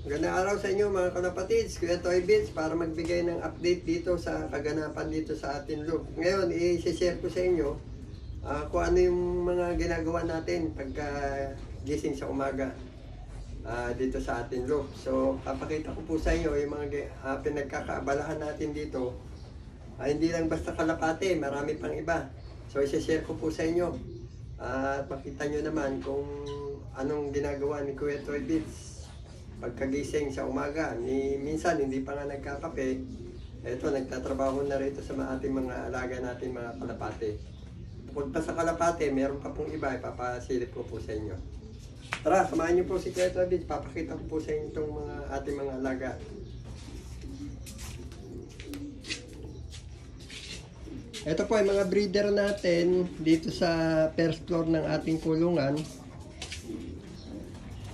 Magandang araw sa inyo mga kalapatids, Kuya Toy Bits, para magbigay ng update dito sa kaganapan dito sa ating loop. Ngayon, i-share ko sa inyo kung ano yung mga ginagawa natin pagka gising sa umaga dito sa ating loop. So, papakita ko po sa inyo yung mga pinagkakaabalahan natin dito. Hindi lang basta kalapate, marami pang iba. So, i-share ko po sa inyo. At makita nyo naman kung anong ginagawa ni Kuya Toy Bits pagkagising sa umaga. Minsan hindi pa nga nagkakape. Ito, nagtatrabaho na rito sa ating mga alaga natin, mga kalapate. Bukod pa sa kalapate, meron pa pong iba, ipapasilip ko po sa inyo. Tara, samahan nyo po si Kuya Toy Bits. Papakita ko po sa inyo itong ating mga alaga. Ito po ay mga breeder natin dito sa first floor ng ating kulungan.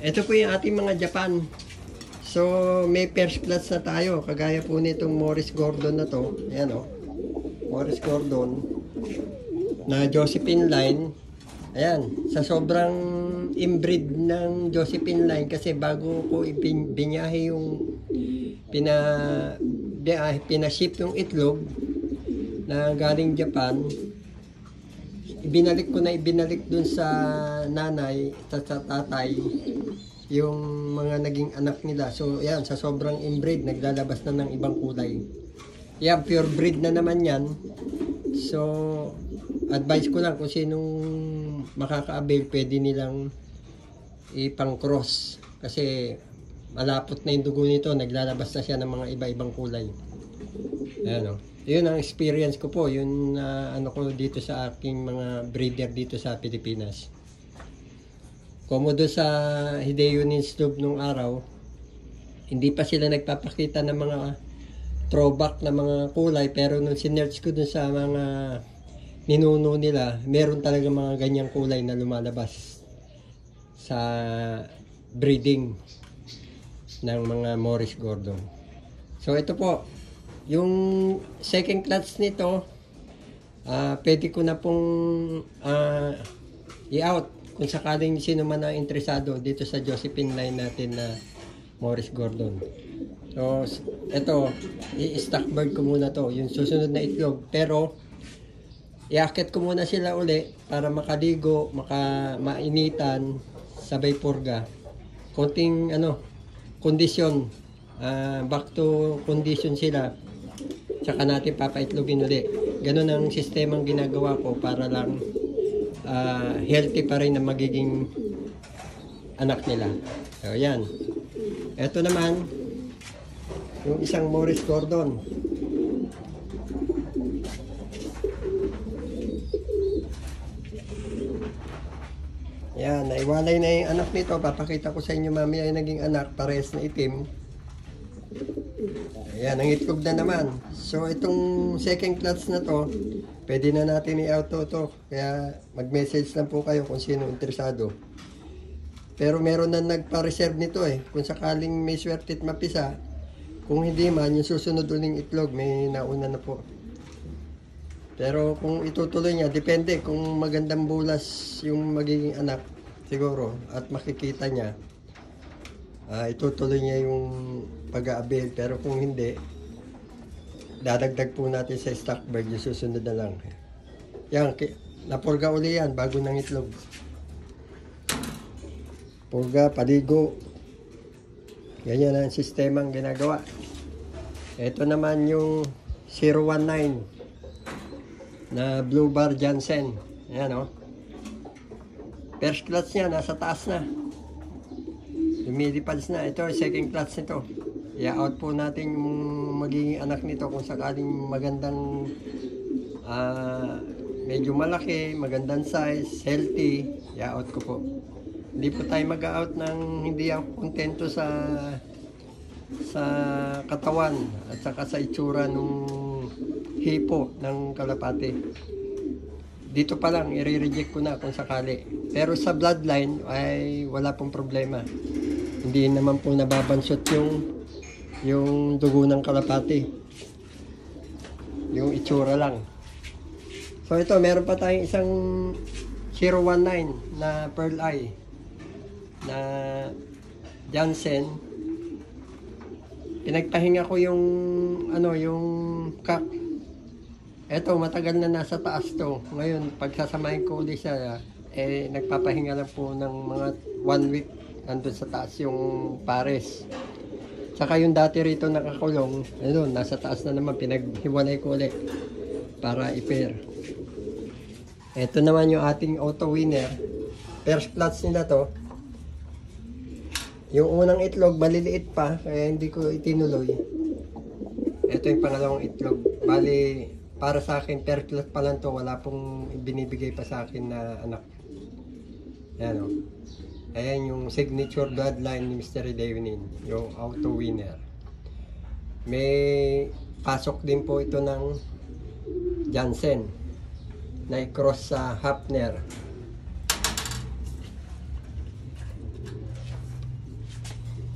Ito po yung ating mga Japan. So, may first class na tayo. Kagaya po nitong Morris Gordon na to. Ayan o. Morris Gordon. Na Josephine line. Ayan. Sa sobrang inbreed ng Josephine line. Kasi bago ko binyahe yung pinaship yung itlog na galing Japan, ibinalik dun sa nanay, sa tatay, yung mga naging anak nila. So, yan, sa sobrang inbreed, naglalabas na ng ibang kulay. Yan, pure breed na naman yan. So, advice ko lang kung sinong makaka-avail, pwede nilang ipang-cross. Kasi, malapot na yung dugo nito, naglalabas na siya ng mga iba-ibang kulay. Ayan o. Yun ang experience ko po, yun ano ko dito sa aking mga breeder dito sa Pilipinas. Komodo sa Hideo Nin's Loop nung araw, hindi pa sila nagpapakita ng mga throwback na mga kulay, pero nung sinerch ko dun sa mga ninuno nila, meron talaga mga ganyang kulay na lumalabas sa breeding ng mga Morris Gordon. So ito po, yung second clutch nito, pwede ko na pong i-out kung sakaling sino man ang interesado dito sa Josephine line natin na Morris Gordon. So, ito, i-stock bird ko muna to, yung susunod na itlog. Pero, i-akit ko muna sila uli para makaligo, mainitan, sabay purga. Konting, kondisyon, back to condition sila. Tsaka natin papaitlogin ulit. Ganun ang sistemang ginagawa ko para lang healthy pa rin na magiging anak nila. So, yan. Ito naman, yung isang Morris Gordon. Yan, naiwalay na yung anak nito. Papakita ko sa inyo mamaya yung naging anak, parehas na itim. Ayan, ang itlog na naman. So, itong second clutch na to, pwede na natin i-auto to. Kaya, mag-message lang po kayo kung sino interesado. Pero meron na nagpa-reserve nito eh. Kung sakaling may swerte at mapisa, kung hindi man, yung susunod uling itlog, may nauna na po. Pero kung itutuloy niya, depende kung magandang bulas yung magiging anak, siguro, at makikita niya. Itutuloy niya yung pag-a-avail, pero kung hindi, dadagdag po natin sa stock bird yung susunod na lang. Yan, napurga uli yan bago ng itlog. Purga, paligo. Ganyan ang sistemang ginagawa. Ito naman yung 019 na Blue Bar Jansen. Ayan o. First clutch niya, nasa taas na. Lumilipals na. Ito, second clutch nito. I-out po natin yung magiging anak nito kung sakaling magandang medyo malaki, magandang size, healthy. I-out ko po. Hindi po tayo mag-out ng hindi ako kontento sa katawan at saka sa itsura ng hipo ng kalapate. Dito pa lang, i-reject ko na kung sakali. Pero sa bloodline ay wala pong problema. Hindi naman po nababansot yung dugo ng kalapati. Yung itsura lang. So ito, meron pa tayong isang 019 na Pearl Eye na Jansen pinagpahinga ko yung yung kak. Eto, matagal na nasa taas to. Ngayon, pagsasamahin ko ulit siya, nagpapahinga lang po ng mga 1 week. Nandun sa taas yung pares. Tsaka yung dati rito nakakulong, ayun, nasa taas na naman, pinaghiwalay ko ulit para i-pair. Ito naman yung ating auto winner. First clutch nila to. Yung unang itlog, maliliit pa, kaya hindi ko itinuloy. Ito yung pangalawang itlog. Bali, para sa akin, first clutch pa lang to, wala pong binibigay pa sa akin na anak. Ayan o. Ayan yung signature bloodline ni Mr. Devinin, yung auto winner. May pasok din po ito ng Jansen na i-cross sa Hafner.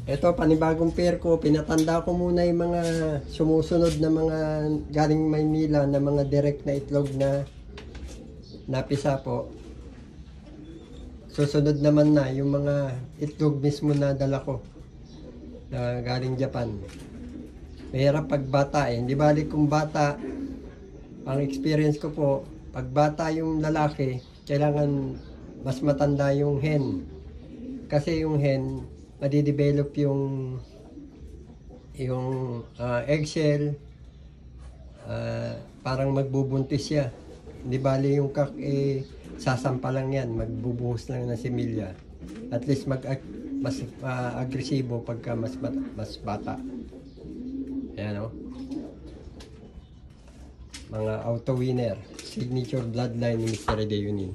Ito, panibagong pair ko. Pinatanda ko muna yung mga sumusunod na mga galing Maynila na mga direct na itlog na napisa po. Susunod naman na yung mga itlog mismo na dala ko na galing Japan. Mahirap pag bata eh. Hindi balik kung bata, ang experience ko po, pag bata yung lalaki, kailangan mas matanda yung hen. Kasi yung hen, madidevelop yung eggshell, parang magbubuntis siya. Hindi bali yung kak sasampa lang yan, magbubuhos lang ng similya. At least mas agresibo pagka mas bata. Ayan o. Mga auto winner, signature bloodline ni Mr. Devinin.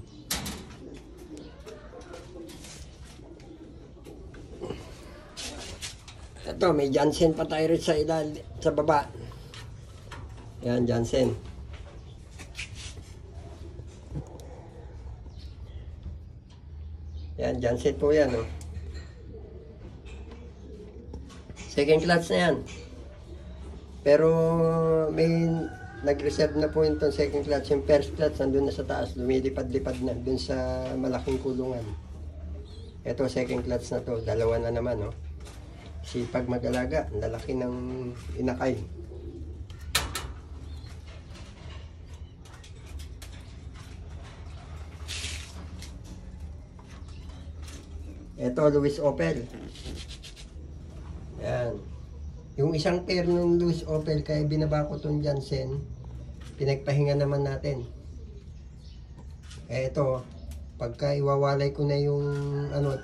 Ito, may Jansen pa tayo rin sa baba. Yan, Jansen. Yan, Jansen po yan. Oh. Second clutch na yan. Pero may nag-reserve na po itong second clutch. Yung first clutch nandun na sa taas. Lumilipad-lipad na dun sa malaking kulungan. Ito, second clutch na to. Dalawa na naman. Oh. Sipag mag-alaga, ang lalaki ng inakay. Ito, Louis Opel. Yan. Yung isang pair ng Louis Opel, kaya binaba ko itong Jansen, pinagpahinga naman natin. Ito, pagka iwawalay ko na yung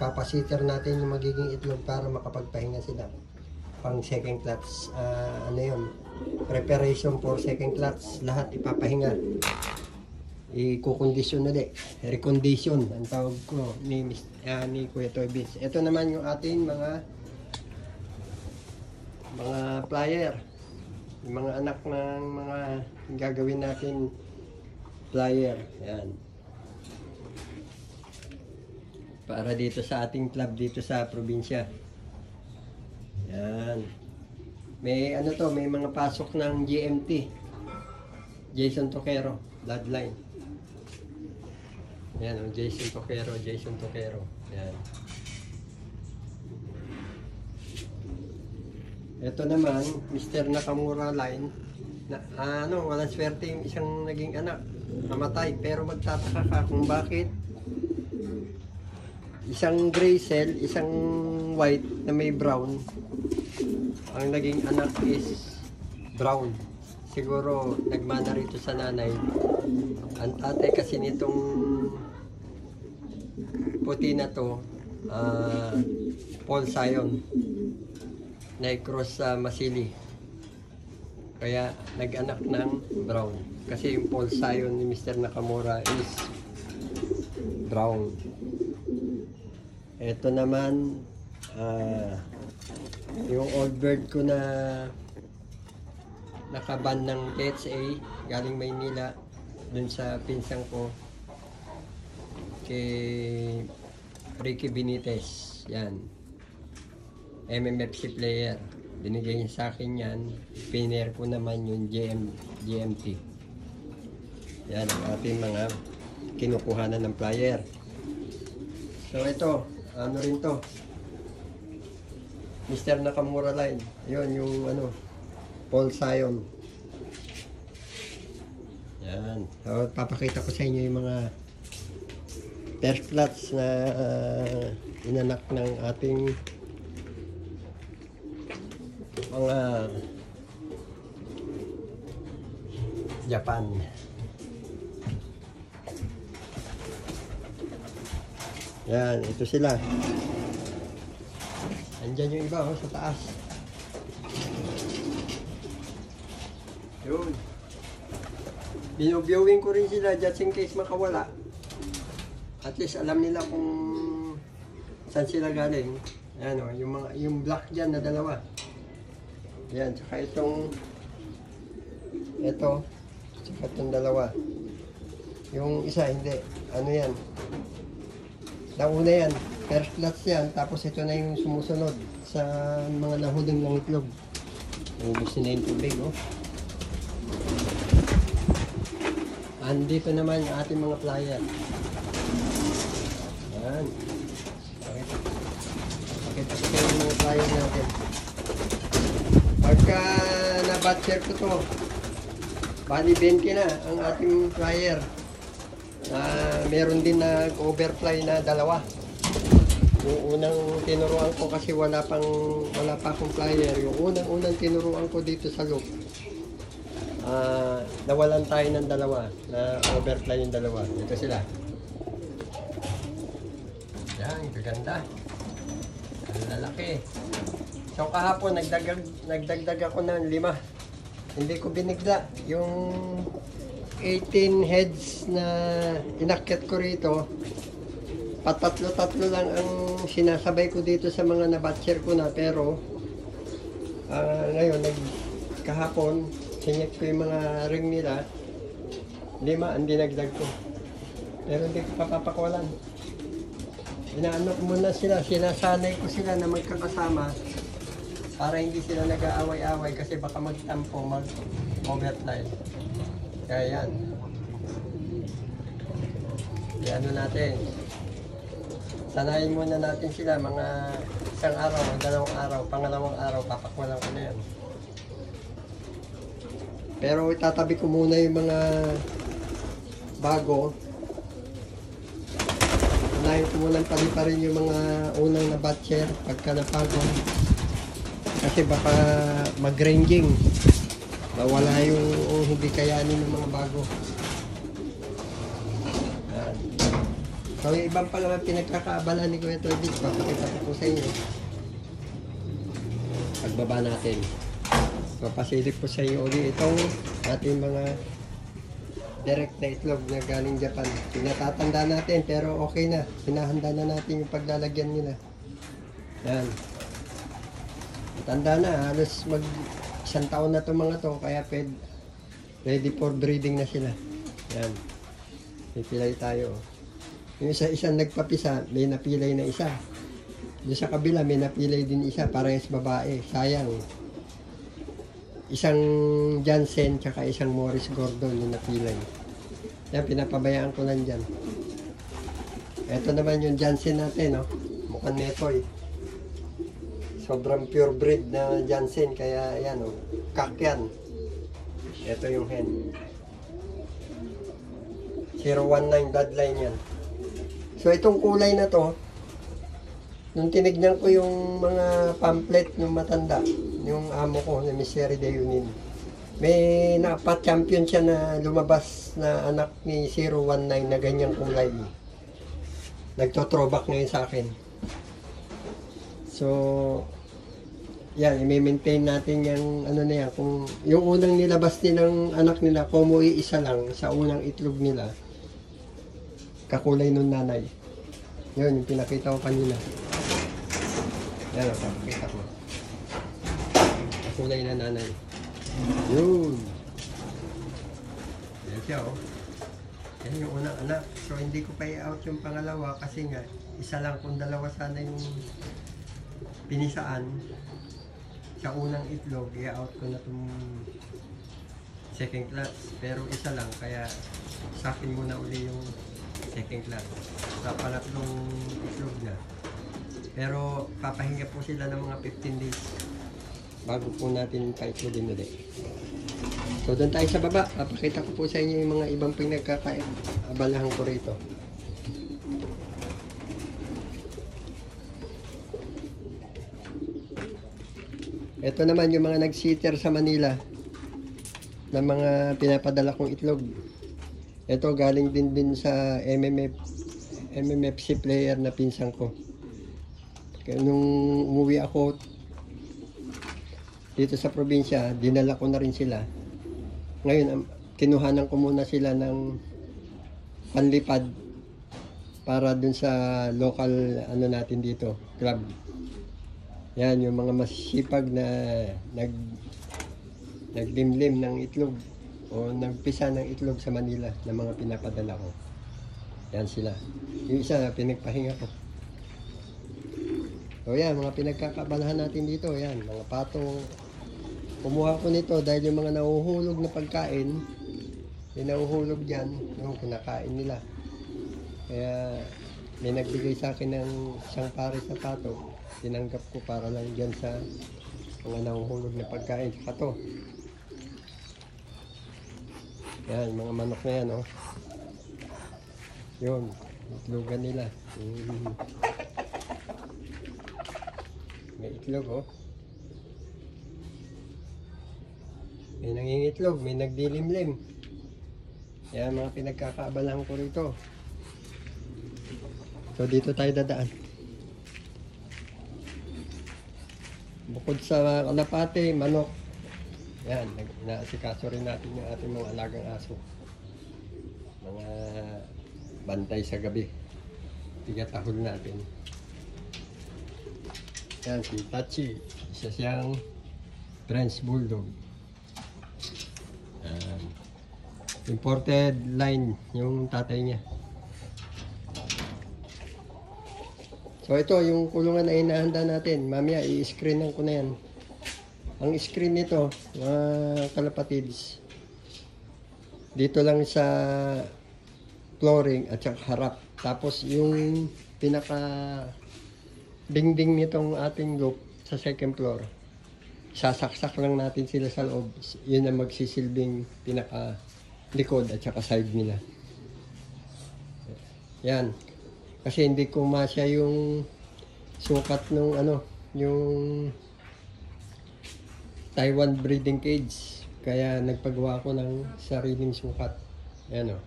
papasiter natin yung magiging itlog para makapagpahinga sila. Pang second clutch, preparation for second clutch, lahat ipapahinga. I-kukondisyon ulit. Recondition, ang tawag ko ni Kuya Toy Beats. Ito naman yung ating mga plier. Yung mga anak ng mga gagawin natin plier. Yan. Para dito sa ating club dito sa probinsya. Yan. May may mga pasok ng GMT. Jason Toquero, bloodline. Yan, Jason Toquero. Yan. Ito naman, Mr. Nakamura line. Walang swerte yung isang naging anak. Namatay, pero magtataka ka kung bakit isang gray cell, isang white na may brown. Ang naging anak is brown. Siguro nagmana rito sa nanay. Ang tatay kasi nitong puti na to, Paul Sion, na i-cross sa Masili. Kaya nag-anak ng brown. Kasi yung Paul Sion ni Mr. Nakamura is brown. Ito naman, yung old bird ko na nakaban ng PHA galing Maynila dun sa pinsang ko kay Ricky Benitez. Yan, MMFC player, binigay niya sa akin yan. Piner ko naman yung GMT. Yan ang ating mga kinukuhanan ng plier. So ito, ano rin to, Mr. Nakamura line. Yun, yung ano, Paul Sion. Yan. So, papakita ko sa inyo yung mga first class na inanak ng ating mga Japan. Yan, ito sila. Andyan yung iba sa taas. Yun. Binoviewing ko rin sila just in case makawala. At least alam nila kung saan sila galing. Yan o, yung black dyan na dalawa. Yan, tsaka ito, tsaka itong dalawa. Yung isa, hindi. Ano yan? Nauna yan. First class yan. Tapos ito na yung sumusunod sa mga nahuling ng itlog. Ubus na yung tubig, oh. Andito naman yung ating mga flyer. Yan. Pakita ko kayo yung mga flyer natin. Pagka na-batcher ko to, bali 20 na ang ating flyer. Meron din na overfly na dalawa. Yung unang tinuruan ko kasi wala pa akong flyer. Yung unang tinuruan ko dito sa loop, nawalan tayo ng dalawa, na overfly yung dalawa. Ito sila. Yan, gaganda. Ang lalaki. So kahapon nagdagdag ako ng 5. Hindi ko binigla yung 18 heads na inakyat ko rito. Patatlo-tatlo lang ang sinasabay ko dito sa mga nabatcher ko na, pero ngayon kahapon sinyek ko yung mga ring nila, 5 ang dinagdag ko, pero hindi ko papapakawalan. Inaano ko muna sila, sinasanay ko sila na magkakasama para hindi sila nag-aaway-aaway kasi baka magtampo, mag-overfly. Kaya yan. Ano natin, sanayin muna natin sila mga isang araw, 2 araw, pangalawang araw, papakwalan ko na yan. Pero itatabi ko muna yung mga bago. Unahin ko muna paliparin yung mga unang na batcher pagka napagod. Kasi baka mag-ranging. Mawala yung hindi kayanin ng mga bago. Yan. So yung ibang pa naman pinagkakaabala ni Kuya Toby, papakita ko sa inyo. Pagbaba natin. Papasilip ko sa inyo ulit itong ating mga direct na itlog na galing Japan. Pinatatanda natin pero okay na. Pinahanda na natin yung paglalagyan nila. Yan. Tanda na, halos isang taon na itong mga to, kaya ready for breeding na sila. Yan. Pipilay tayo. Yung isa-isang nagpapisa, may napilay na isa. Yung sa kabila, may napilay din isa, parehas babae. Sayang. Isang Jansen, tsaka isang Morris Gordon yung napilay. Yan, pinapabayaan ko lang dyan. Ito naman yung Jansen natin, no? Mukhang neto eh. Sobrang pure breed na Jansen, kaya yan o, kakyan. Ito yung hen. 019 bloodline yan. So itong kulay na to, nung tinignan ko yung mga pamphlet ng matanda, yung amo ko na Misery de Unin, may napa-champion siya na lumabas na anak ni 019 na ganyang kulay. Nagto-throwback ngayon sa akin. So yan, i-maintain natin yung ano na yan. Kung yung unang nilabas nilang anak nila, kung isa lang sa unang itlog nila, kakulay nung nanay. Yun, yung pinakita ko kanina. Yan, papakita ko. Kakulay na nanay. Yun. Yan siya, oh. Yan yung unang anak. So, hindi ko pa i-out yung pangalawa kasi nga, isa lang kung dalawa sana yung pinisaan. Sa unang itlog, i-out ko na itong second class. Pero isa lang, kaya sa akin muna uli yung second class. Sa pangatlong itlog na, Pero papahinga po sila ng mga 15 days bago po natin paitlogin ulit. So doon tayo sa baba, papakita ko po sa inyo yung mga ibang pinagkakain. Abalahan ko rito. Ito naman yung mga nag-sitter sa Manila ng mga pinapadala kong itlog. Ito galing din sa MMFC player na pinsan ko. Kaya nung umuwi ako dito sa probinsya, dinala ko na rin sila. Ngayon, kinuhanan ko muna sila ng panlipad para dun sa local ano natin dito, club. Yan, yung mga masipag na naglimlim ng itlog o nagpisa ng itlog sa Manila na mga pinapadala ko. Yan sila. Yung isa, pinagpahinga ko. So yan, mga pinagkakabalahan natin dito, yan, mga patong. Kumuha ko nito dahil yung mga nahuhulog na pagkain, yung nahuhulog dyan, yung kinakain nila. Kaya may nagbigay sa akin ng isang pares na pato. Tinanggap ko para lang dyan sa mga nahuhulog na pagkain. Saka to. Yan, mga manok na yan, oh. Yun, itlogan nila. May itlog, oh. May nangingitlog, may nagdilimlim. Yan, mga pinagkakaabalahan ko rito. So, dito tayo dadaan. Bukod sa kalapate, manok. Yan, naasikaso rin natin yung ating mga alagang aso. Mga bantay sa gabi. Tigatahol natin. Yan, si Tachi. Isa siyang French Bulldog. Imported line yung tatay niya. So ito yung kulungan na inahanda natin. Mamaya i-screenan ko na yan. Ang screen nito, mga kalapatids, dito lang sa flooring at saka harap. Tapos yung pinaka dingding nitong ating loop sa second floor, sasaksak lang natin sila sa loob. Yun ang magsisilbing pinaka likod at saka side nila. Yan. Kasi hindi ko masya yung sukat nung ano, yung Taiwan breeding cage. Kaya nagpagawa ko ng sariling sukat. Yan, o.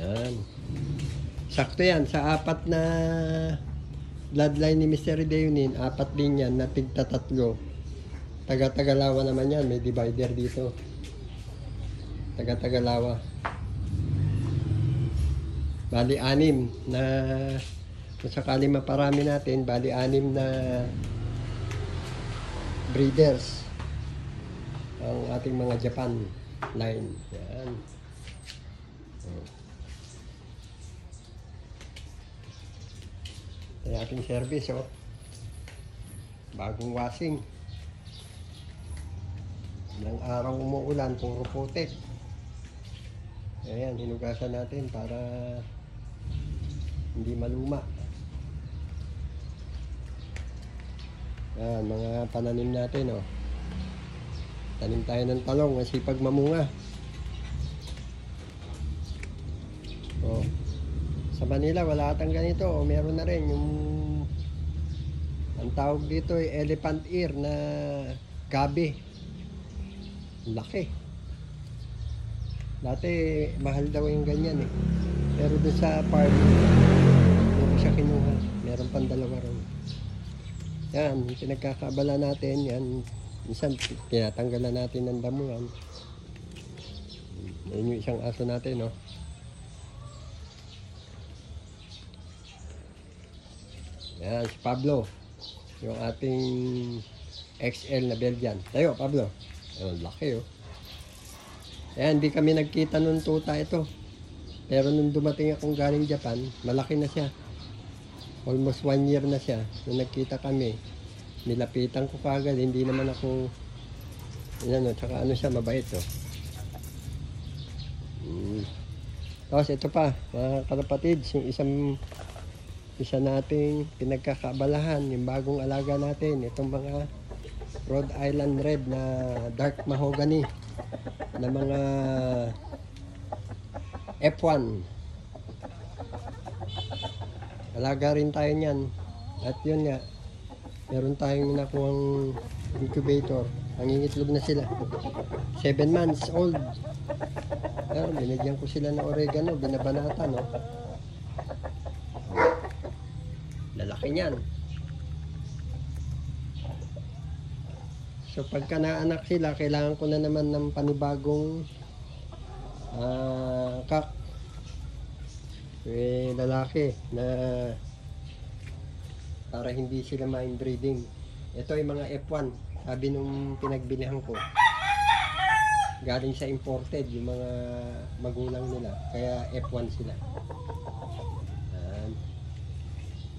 Yan. Sakto yan. Sa apat na bloodline ni Mr. Deunin, apat din yan na tigta-tatlo. Taga-Tagalawa naman yan. May divider dito. Taga-Tagalawa. Bali 6 na kung sakali maparami natin, bali 6 na breeders ang ating mga Japan line. Yan. Yung ating service, oh. Bagong washing. Ilang araw umuulan, puro putik. Ayan, hinugasan natin para hindi maluma. Ayan, mga pananim natin, oh. Tanim tayo ng talong, masipag mamunga. Oh. Sa Manila, wala atang ganito. O, meron na rin yung ang tawag dito ay elephant ear na gabi. Laki. Dati, mahal daw yung ganyan eh. Pero doon sa farm, hindi ko siya kinuha. Meron pang dalawa rin. Yan, pinagkakabala natin. Yan, minsan, tinatanggalan natin ng damo yan. Yan yung isang aso natin, no? Yan, si Pablo. Yung ating XL na Belgian. Tayo, Pablo. Ayun, laki, oh. Ayan, hindi kami nagkita nung tuta ito. Pero nung dumating akong galing Japan, malaki na siya. Almost 1 year na siya. Nung nagkita kami, nilapitan ko kagad. Hindi naman ako, yan, tsaka ano siya, mabait, oh. Tapos ito pa, mga kalapatids, yung isa nating pinagkakaabalahan, yung bagong alaga natin, itong mga Rhode Island Red na dark mahogany na mga F1. Alaga rin tayo niyan. At yun nga, meron tayong nakuhang incubator. Nangingitlog na sila. 7 months old. Pero binigyan ko sila ng oregano, binabanata, no? Lalaki niyan. So pagka naanak sila, kailangan ko na naman ng panibagong kak. Lalaki na para hindi sila ma-inbreeding. Ito ay mga F1. Sabi nung pinagbilihan ko, galing sa imported yung mga magulang nila, kaya F1 sila.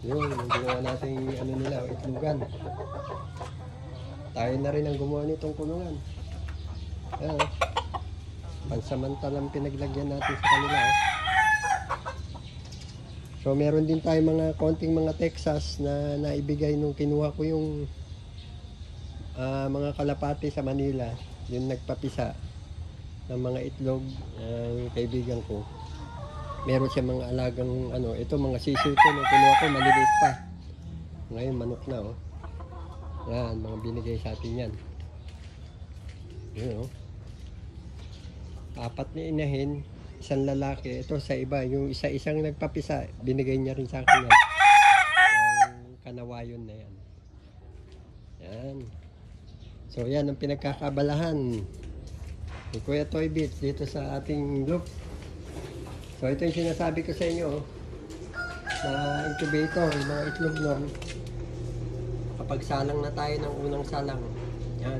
Yun, ginawa natin ano nila, itlugan. Tayo na rin ang gumawa nitong kulungan. Pansamantalang pinaglagyan natin sa kanila. So meron din tayo mga konting mga Texas na naibigay nung kinuha ko yung mga kalapati sa Manila, yung nagpapisa ng mga itlog, yung kaibigan ko. Meron siya mga alagang ito mga sisito na kinuha ko, maliliit pa. Ngayon manok na, oh. Yan, mga binigay sa atin yan. Yun, oh. 4 na inahin, isang lalaki. Ito sa iba, yung isa-isang nagpapisa, binigay niya rin sa akin yan. Ang kanawayon na yan. Yan. So yan ang pinagkakabalahan ni Kuya Toy Beats dito sa ating loop. So ito yung sinasabi ko sa inyo, na incubator, yung mga itlog nun. Kapag salang na tayo ng unang salang, yan,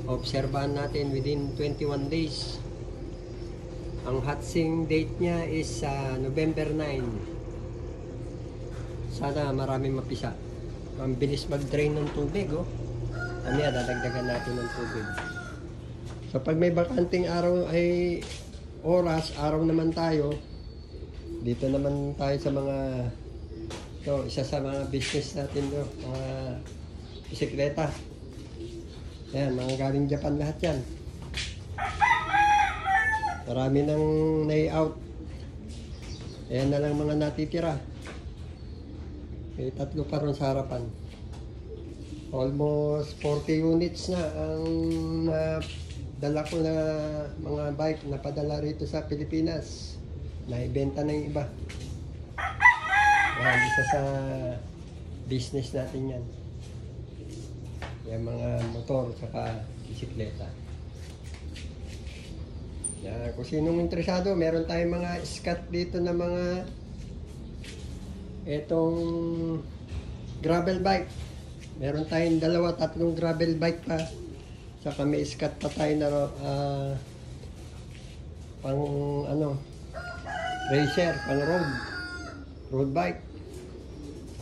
obserbahan natin within 21 days. Ang hatching date niya is November 9. Sana maraming mapisa. Ang bilis mag-drain ng tubig, oh. Ano, dadagdagan natin ng tubig. So pag may bakanting araw ay oras, araw naman tayo, dito naman tayo sa mga isa sa mga business natin, mga bisikleta. Ayan, mga galing Japan lahat yan. Marami nang nai-out. Ayan na lang mga natitira. May 3 pa ron sa harapan. Almost 40 units na ang dala ko na mga bike na padala rito sa Pilipinas. Naibenta na yung iba. Yan, isa sa business natin yan. Yung mga motor saka bisikleta. Yan, kung sinong interesado, meron tayong mga scat dito na mga etong gravel bike. Meron tayong 2-3 gravel bike pa. Saka may scat pa tayo na pang racer, pang road bike.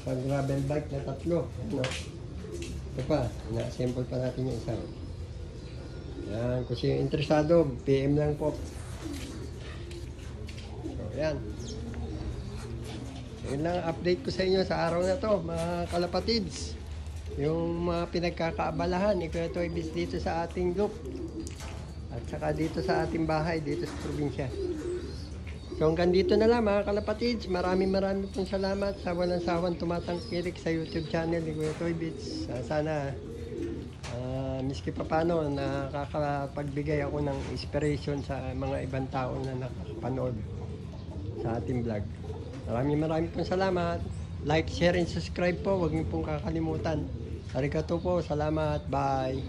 Saka gravel bike na 3. Ito pa, ina-assemble pa natin yung isa. Yan, kung sino interesado, PM lang po. So, yan. Yun lang update ko sa inyo sa araw na to, mga kalapatids. Yung mga pinagkakaabalahan ni Kuya Toy Beats dito sa ating group. At saka dito sa ating bahay, dito sa probinsya. So hanggang dito na lang mga kalapatids. Maraming pong salamat sa walang sawang tumatangkilik sa YouTube channel ni Kuya Toy Beats. Sana miski pa paano nakakapagbigay ako ng inspiration sa mga ibang tao na nakakapanood sa ating vlog. Maraming pong salamat. Like, share, and subscribe po. Huwag niyo pong kakalimutan. Arigato po. Salamat. Bye.